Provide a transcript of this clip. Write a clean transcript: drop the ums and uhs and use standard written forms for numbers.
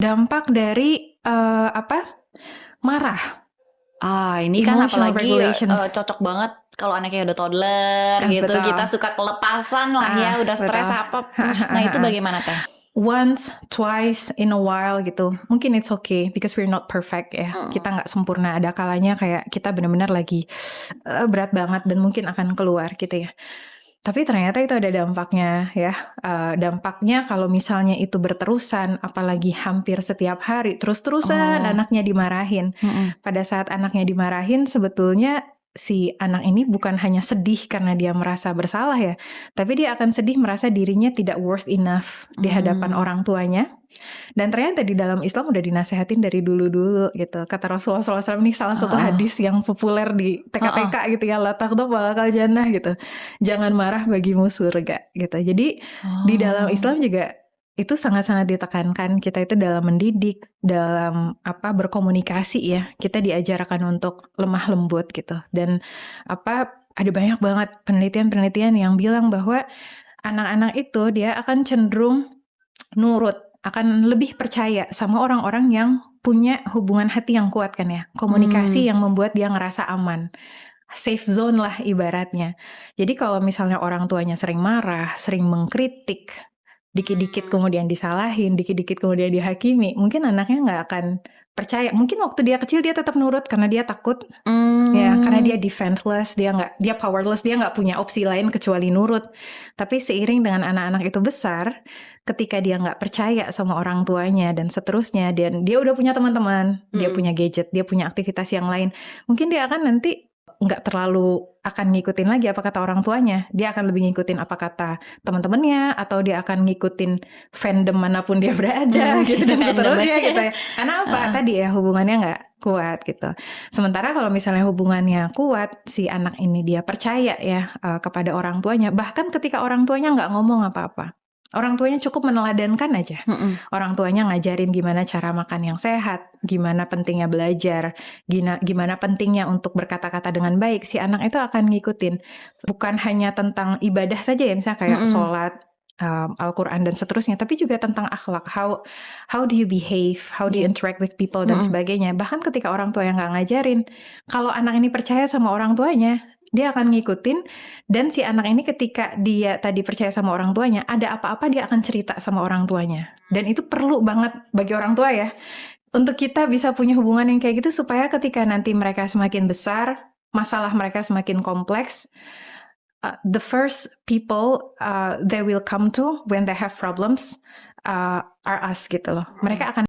dampak dari marah, Ini kan emotional apalagi regulations. cocok banget kalau anaknya udah toddler gitu, Betul. kita suka kelepasan lah ya, udah stres Betul. apa, nah itu bagaimana Teh? Once, twice in a while gitu, mungkin it's okay because we're not perfect ya. Kita nggak sempurna, ada kalanya kayak kita benar-benar lagi berat banget dan mungkin akan keluar gitu ya. Tapi ternyata itu ada dampaknya ya. Dampaknya kalau misalnya itu berterusan, apalagi hampir setiap hari, terus-terusan anaknya dimarahin. Pada saat anaknya dimarahin, sebetulnya si anak ini bukan hanya sedih karena dia merasa bersalah ya, tapi dia akan sedih merasa dirinya tidak worth enough di hadapan orang tuanya. Dan ternyata di dalam Islam udah dinasehatin dari dulu-dulu gitu. Kata Rasulullah SAW ini salah satu hadis yang populer di TK-TK gitu ya, la taghdab walakal jannah gitu. Jangan marah bagimu surga gitu. Jadi di dalam Islam juga itu sangat-sangat ditekankan, kita itu dalam mendidik, dalam berkomunikasi ya, kita diajarkan untuk lemah lembut gitu. Dan ada banyak banget penelitian-penelitian yang bilang bahwa anak-anak itu dia akan cenderung nurut, akan lebih percaya sama orang-orang yang punya hubungan hati yang kuat kan ya. Komunikasi yang membuat dia ngerasa aman. Safe zone lah ibaratnya. Jadi kalau misalnya orang tuanya sering marah, sering mengkritik, dikit-dikit kemudian disalahin, dikit-dikit kemudian dihakimi, mungkin anaknya nggak akan percaya. Mungkin waktu dia kecil dia tetap nurut karena dia takut, ya karena dia defenseless, dia powerless, dia nggak punya opsi lain kecuali nurut. Tapi seiring dengan anak-anak itu besar, ketika dia nggak percaya sama orang tuanya dan seterusnya, dan dia udah punya teman-teman, dia punya gadget, dia punya aktivitas yang lain, mungkin dia akan nanti nggak terlalu akan ngikutin lagi apa kata orang tuanya. Dia akan lebih ngikutin apa kata teman-temannya, atau dia akan ngikutin fandom manapun dia berada gitu dan seterusnya gitu ya. Karena apa? Tadi ya hubungannya nggak kuat gitu. Sementara kalau misalnya hubungannya kuat, si anak ini dia percaya ya kepada orang tuanya, bahkan ketika orang tuanya nggak ngomong apa-apa. Orang tuanya cukup meneladankan aja. Orang tuanya ngajarin gimana cara makan yang sehat, gimana pentingnya belajar, gimana pentingnya untuk berkata-kata dengan baik. Si anak itu akan ngikutin. Bukan hanya tentang ibadah saja ya, misalnya kayak sholat, Al-Quran dan seterusnya, tapi juga tentang akhlak. How do you behave, how do you interact with people dan sebagainya. Bahkan ketika orang tua yang nggak ngajarin, kalau anak ini percaya sama orang tuanya, dia akan ngikutin. Dan si anak ini ketika dia tadi percaya sama orang tuanya, ada apa-apa dia akan cerita sama orang tuanya. Dan itu perlu banget bagi orang tua ya, untuk kita bisa punya hubungan yang kayak gitu, supaya ketika nanti mereka semakin besar, masalah mereka semakin kompleks, the first people they will come to when they have problems are us gitu loh. Mereka akan